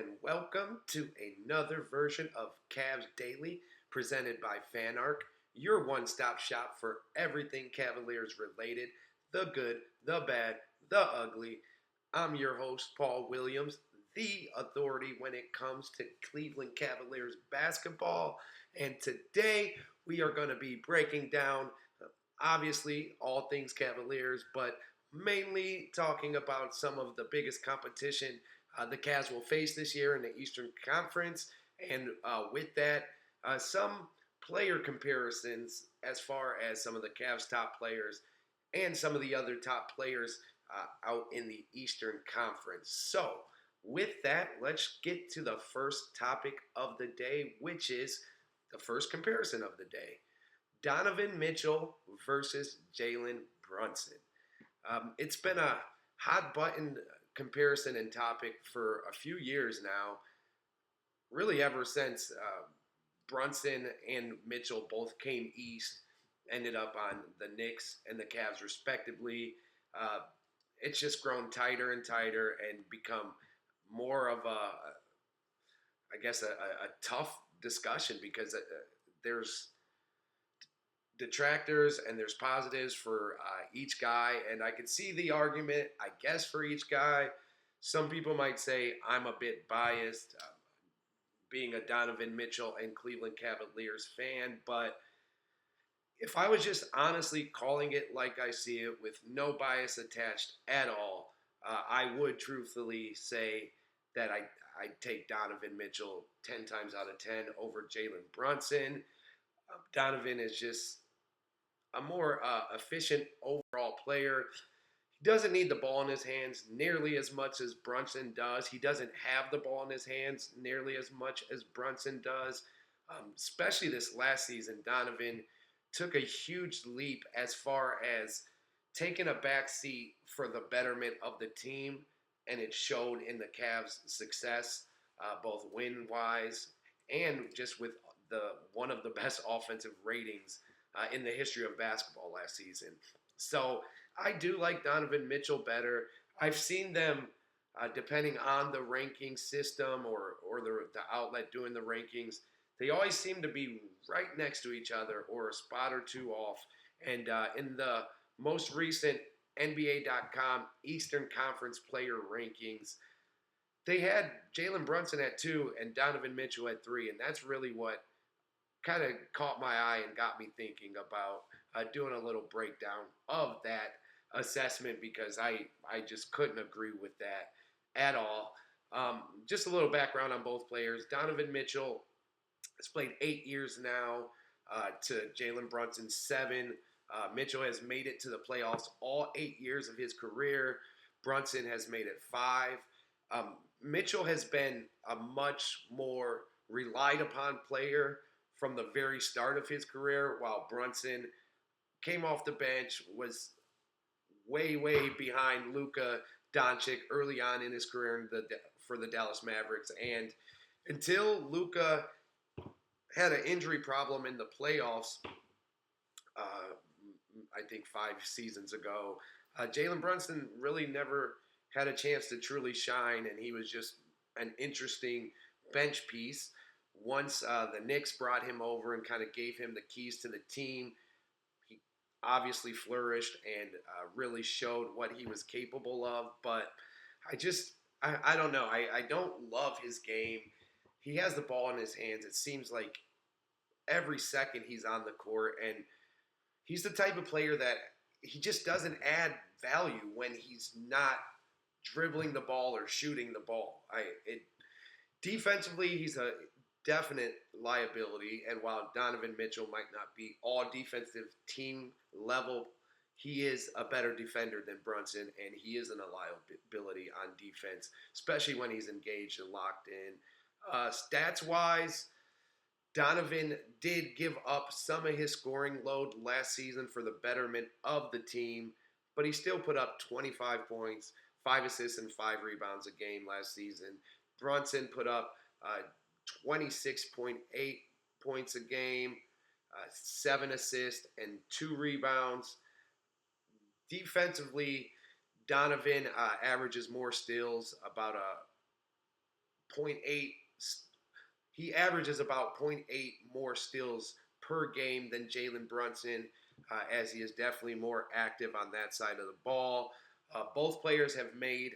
and welcome to another version of Cavs Daily presented by FanArc, your one stop shop for everything Cavaliers related, the good, the bad, the ugly. I'm your host, Paul Williams, the authority when it comes to Cleveland Cavaliers basketball. And today we are going to be breaking down, obviously, all things Cavaliers, but mainly talking about some of the biggest competition the Cavs will face this year in the Eastern Conference. And with that, some player comparisons as far as some of the Cavs' top players and some of the other top players out in the Eastern Conference. So, with that, let's get to the first topic of the day, which is the first comparison of the day. Donovan Mitchell versus Jalen Brunson. It's been a hot button comparison and topic for a few years now, really ever since Brunson and Mitchell both came east, ended up on the Knicks and the Cavs respectively. Uh, it's just grown tighter and tighter and become more of a tough discussion because there's detractors and there's positives for each guy, and I could see the argument, I guess, for each guy. Some people might say I'm a bit biased, being a Donovan Mitchell and Cleveland Cavaliers fan, but if I was just honestly calling it like I see it with no bias attached at all, I would truthfully say that I take Donovan Mitchell 10 times out of 10 over Jalen Brunson. Donovan is just a more efficient overall player. He doesn't need the ball in his hands nearly as much as Brunson does. He doesn't have the ball in his hands nearly as much as Brunson does. Especially this last season, Donovan took a huge leap as far as taking a back seat for the betterment of the team, and it showed in the Cavs' success, both win-wise and just with one of the best offensive ratings in the history of basketball last season. So I do like Donovan Mitchell better. I've seen them, depending on the ranking system or the outlet doing the rankings, they always seem to be right next to each other or a spot or two off. And in the most recent NBA.com Eastern Conference player rankings, they had Jalen Brunson at 2 and Donovan Mitchell at 3, and that's really what kind of caught my eye and got me thinking about doing a little breakdown of that assessment because I just couldn't agree with that at all. Just a little background on both players. Donovan Mitchell has played 8 years now to Jalen Brunson's 7. Mitchell has made it to the playoffs all 8 years of his career. Brunson has made it 5. Mitchell has been a much more relied upon player from the very start of his career, while Brunson came off the bench, was way, way behind Luka Doncic early on in his career for the Dallas Mavericks. And until Luka had an injury problem in the playoffs, I think 5 seasons ago, Jalen Brunson really never had a chance to truly shine, and he was just an interesting bench piece. Once the Knicks brought him over and kind of gave him the keys to the team, he obviously flourished and really showed what he was capable of. But I don't know. I don't love his game. He has the ball in his hands. It seems like every second he's on the court, and he's the type of player that he just doesn't add value when he's not dribbling the ball or shooting the ball. Defensively, he's a definite liability, and while Donovan Mitchell might not be all defensive team level, he is a better defender than Brunson, and he is an liability on defense, especially when he's engaged and locked in. Stats-wise, Donovan did give up some of his scoring load last season for the betterment of the team, but he still put up 25 points, 5 assists, and 5 rebounds a game last season. Brunson put up 26.8 points a game, 7 assists, and 2 rebounds. Defensively, Donovan averages more steals, about a point 0.8. He averages about point 0.8 more steals per game than Jalen Brunson, as he is definitely more active on that side of the ball. Both players have made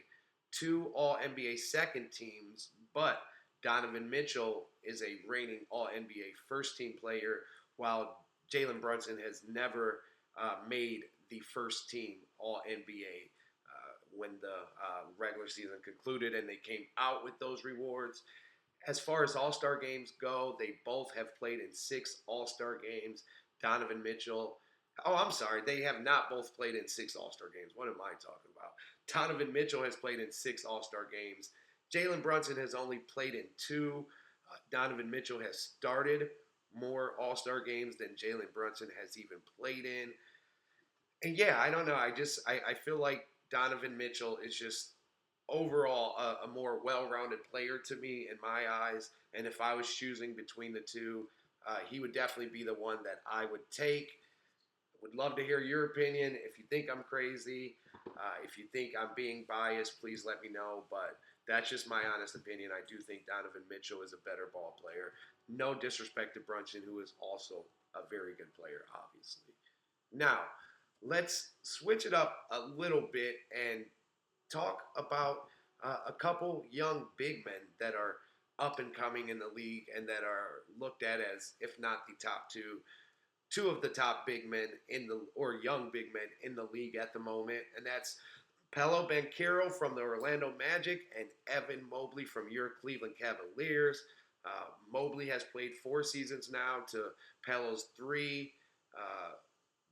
two All NBA second teams, but Donovan Mitchell is a reigning All NBA first team player, while Jalen Brunson has never made the first team All NBA when the regular season concluded and they came out with those rewards. As far as All Star games go, they both have played in 6 All Star games. Donovan Mitchell, oh, I'm sorry, they have not both played in 6 All Star games. What am I talking about? Donovan Mitchell has played in 6 All Star games. Jalen Brunson has only played in 2. Donovan Mitchell has started more All Star games than Jalen Brunson has even played in. And yeah, I don't know. I feel like Donovan Mitchell is just overall a more well-rounded player to me in my eyes. And if I was choosing between the two, he would definitely be the one that I would take. Would love to hear your opinion. If you think I'm crazy, if you think I'm being biased, please let me know. But that's just my honest opinion. I do think Donovan Mitchell is a better ball player. No disrespect to Brunson, who is also a very good player, obviously. Now, let's switch it up a little bit and talk about a couple young big men that are up and coming in the league and that are looked at as, if not the top two of the top big men in the or young big men in the league at the moment, and that's Paolo Banchero from the Orlando Magic and Evan Mobley from your Cleveland Cavaliers. Mobley has played 4 seasons now to Paolo's 3.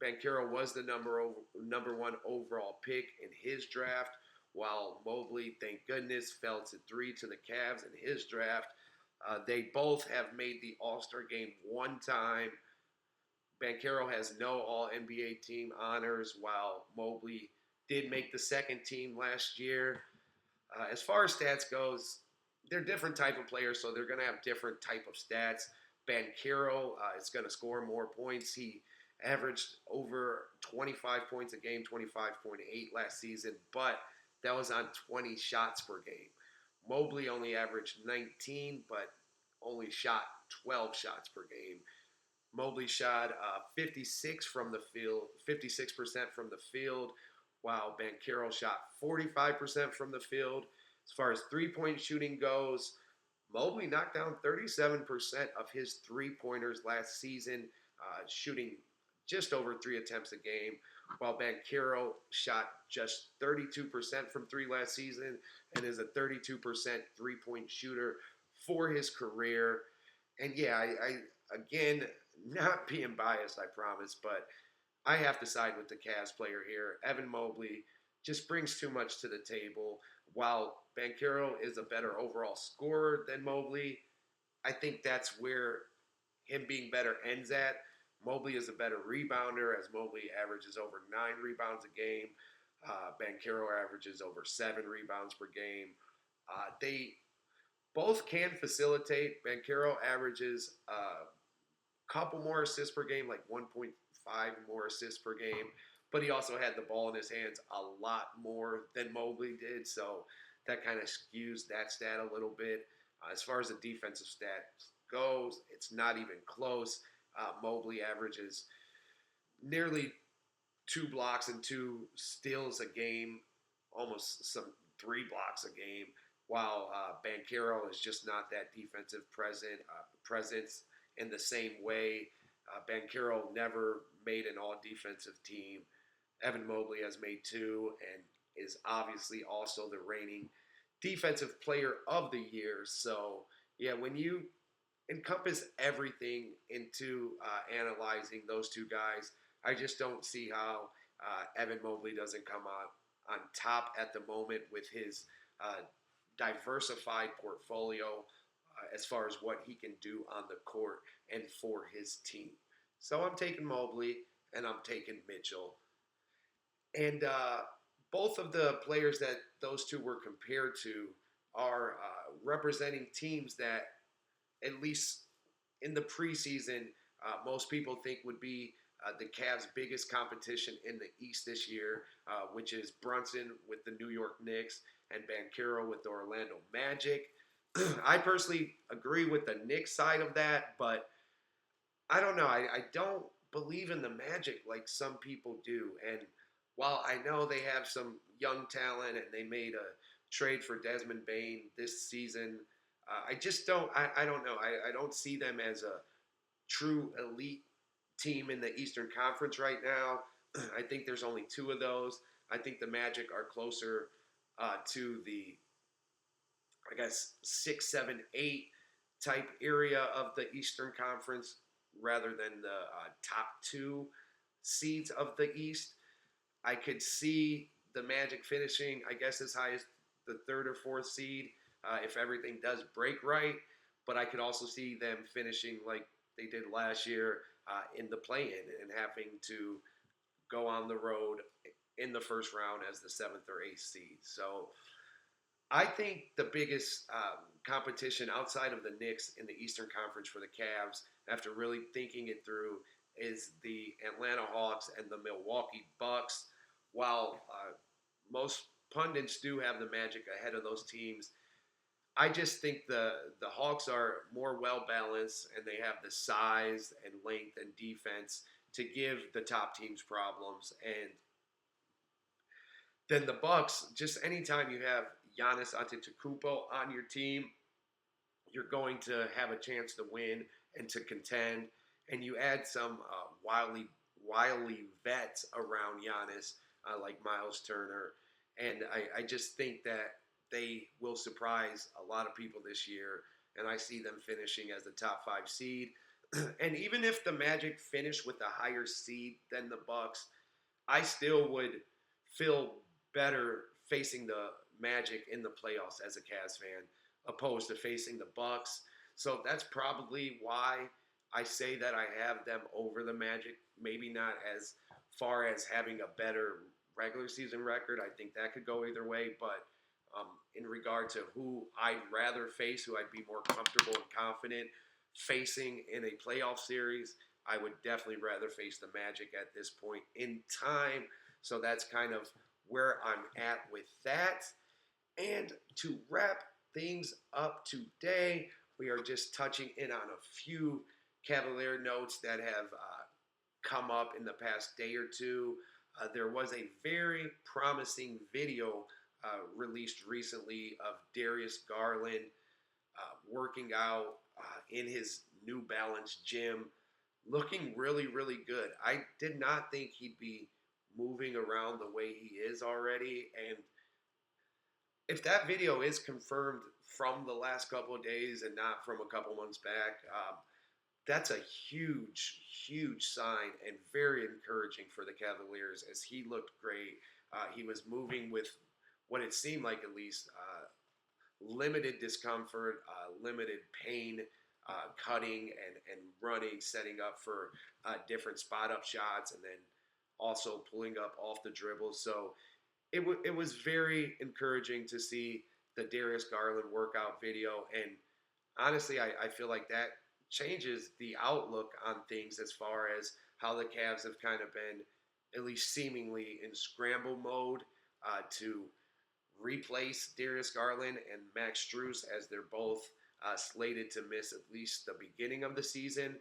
Banchero was the number 1 overall pick in his draft, while Mobley, thank goodness, fell to 3 to the Cavs in his draft. They both have made the All-Star game 1 time. Banchero has no All-NBA team honors, while Mobley did make the second team last year. As far as stats goes, they're different type of players, so they're going to have different type of stats. Banchero is going to score more points. He averaged over 25 points a game, 25.8 last season, but that was on 20 shots per game. Mobley only averaged 19, but only shot 12 shots per game. Mobley shot 56 from the field, 56% from the field, while Banchero shot 45% from the field. As far as three-point shooting goes, Mobley knocked down 37% of his three-pointers last season, shooting just over 3 attempts a game, while Banchero shot just 32% from 3 last season and is a 32% three-point shooter for his career. And yeah, I again, not being biased, I promise, but I have to side with the Cavs player here. Evan Mobley just brings too much to the table. While Banchero is a better overall scorer than Mobley, I think that's where him being better ends at. Mobley is a better rebounder, as Mobley averages over 9 rebounds a game. Banchero averages over 7 rebounds per game. They both can facilitate. Banchero averages a couple more assists per game, like 1.5 more assists per game. But he also had the ball in his hands a lot more than Mobley did, so that kind of skews that stat a little bit. As far as the defensive stats goes, it's not even close. Mobley averages nearly 2 blocks and 2 steals a game, almost some 3 blocks a game, while Banchero is just not that defensive presence in the same way. Banchero never made an all-defensive team. Evan Mobley has made 2 and is obviously also the reigning defensive player of the year. So, yeah, when you encompass everything into analyzing those 2 guys, I just don't see how Evan Mobley doesn't come on top at the moment with his diversified portfolio as far as what he can do on the court and for his team. So I'm taking Mobley and I'm taking Mitchell. And both of the players that those 2 were compared to are representing teams that, at least in the preseason, most people think would be the Cavs' biggest competition in the East this year, which is Brunson with the New York Knicks and Banchero with the Orlando Magic. I personally agree with the Knicks side of that, but I don't know. I don't believe in the Magic like some people do. And while I know they have some young talent and they made a trade for Desmond Bain this season, I just don't. I don't know. I don't see them as a true elite team in the Eastern Conference right now. I think there's only two of those. I think the Magic are closer to the, I guess, 6, 7, 8 type area of the Eastern Conference rather than the top two seeds of the East. I could see the Magic finishing, I guess, as high as the third or fourth seed if everything does break right. But I could also see them finishing like they did last year in the play-in and having to go on the road in the first round as the seventh or eighth seed. So I think the biggest competition outside of the Knicks in the Eastern Conference for the Cavs, after really thinking it through, is the Atlanta Hawks and the Milwaukee Bucks. While most pundits do have the Magic ahead of those teams, I just think the Hawks are more well balanced and they have the size and length and defense to give the top teams problems. And then the Bucks, just anytime you have Giannis Antetokounmpo on your team, you're going to have a chance to win and to contend. And you add some wily vets around Giannis, like Miles Turner, and I just think that they will surprise a lot of people this year. And I see them finishing as the top 5 seed. And even if the Magic finish with a higher seed than the Bucks, I still would feel better facing the Magic in the playoffs as a Cavs fan opposed to facing the Bucks. So that's probably why I say that I have them over the Magic. Maybe not as far as having a better regular season record. I think that could go either way. But in regard to who I'd rather face, who I'd be more comfortable and confident facing in a playoff series, I would definitely rather face the Magic at this point in time. So that's kind of where I'm at with that. And to wrap things up today, we are just touching in on a few Cavalier notes that have come up in the past day or two. There was a very promising video released recently of Darius Garland working out in his New Balance gym, looking really, really good. I did not think he'd be moving around the way he is already. And if that video is confirmed from the last couple of days and not from a couple months back, that's a huge, huge sign and very encouraging for the Cavaliers as he looked great. He was moving with what it seemed like at least limited discomfort, limited pain, cutting and running, setting up for different spot up shots, and then also pulling up off the dribble. So it was very encouraging to see the Darius Garland workout video. And honestly, I feel like that changes the outlook on things as far as how the Cavs have kind of been, at least seemingly, in scramble mode to replace Darius Garland and Max Strus as they're both slated to miss at least the beginning of the season.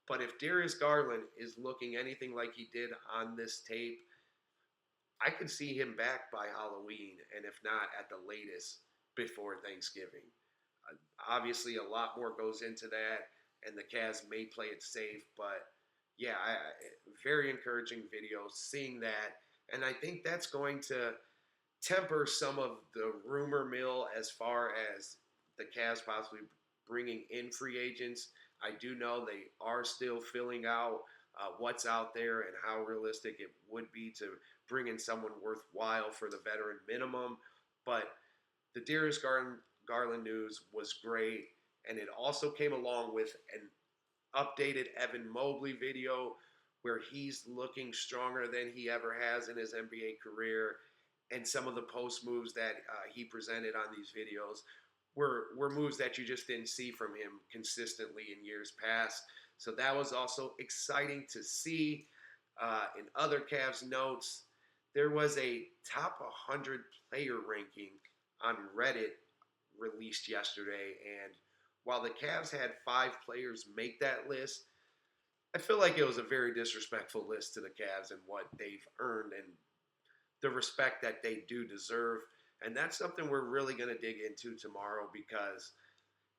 But if Darius Garland is looking anything like he did on this tape, I could see him back by Halloween, and if not, at the latest, before Thanksgiving. Obviously, a lot more goes into that, and the Cavs may play it safe, but yeah, very encouraging video seeing that, and I think that's going to temper some of the rumor mill as far as the Cavs possibly bringing in free agents. I do know they are still filling out what's out there and how realistic it would be to bring in someone worthwhile for the veteran minimum. But the Darius Garland news was great, and it also came along with an updated Evan Mobley video where he's looking stronger than he ever has in his NBA career. And some of the post moves that he presented on these videos were moves that you just didn't see from him consistently in years past. So that was also exciting to see. In other Cavs notes, there was a top 100 player ranking on Reddit released yesterday. And while the Cavs had 5 players make that list, I feel like it was a very disrespectful list to the Cavs and what they've earned and the respect that they do deserve. And that's something we're really going to dig into tomorrow because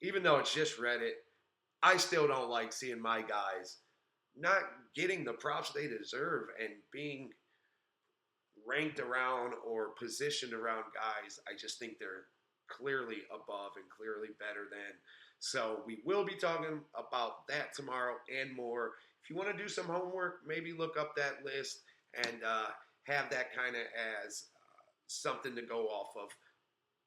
even though it's just Reddit, I still don't like seeing my guys not getting the props they deserve and being ranked around or positioned around guys. I just think they're clearly above and clearly better than. So we will be talking about that tomorrow and more. If you want to do some homework, maybe look up that list and have that kind of as something to go off of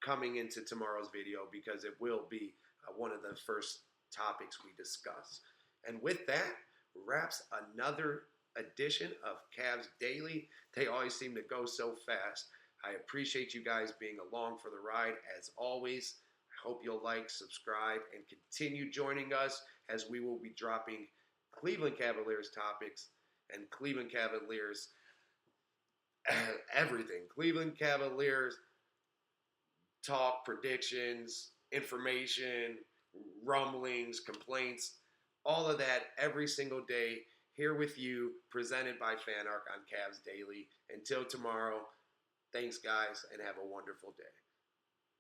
coming into tomorrow's video because it will be one of the first topics we discuss. And with that, wraps another edition of Cavs Daily. They always seem to go so fast. I appreciate you guys being along for the ride as always. I hope you'll like, subscribe, and continue joining us as we will be dropping Cleveland Cavaliers topics and Cleveland Cavaliers everything. Cleveland Cavaliers talk, predictions, information, rumblings, complaints, all of that every single day here with you, presented by FanArc on Cavs Daily. Until tomorrow, thanks guys, and have a wonderful day.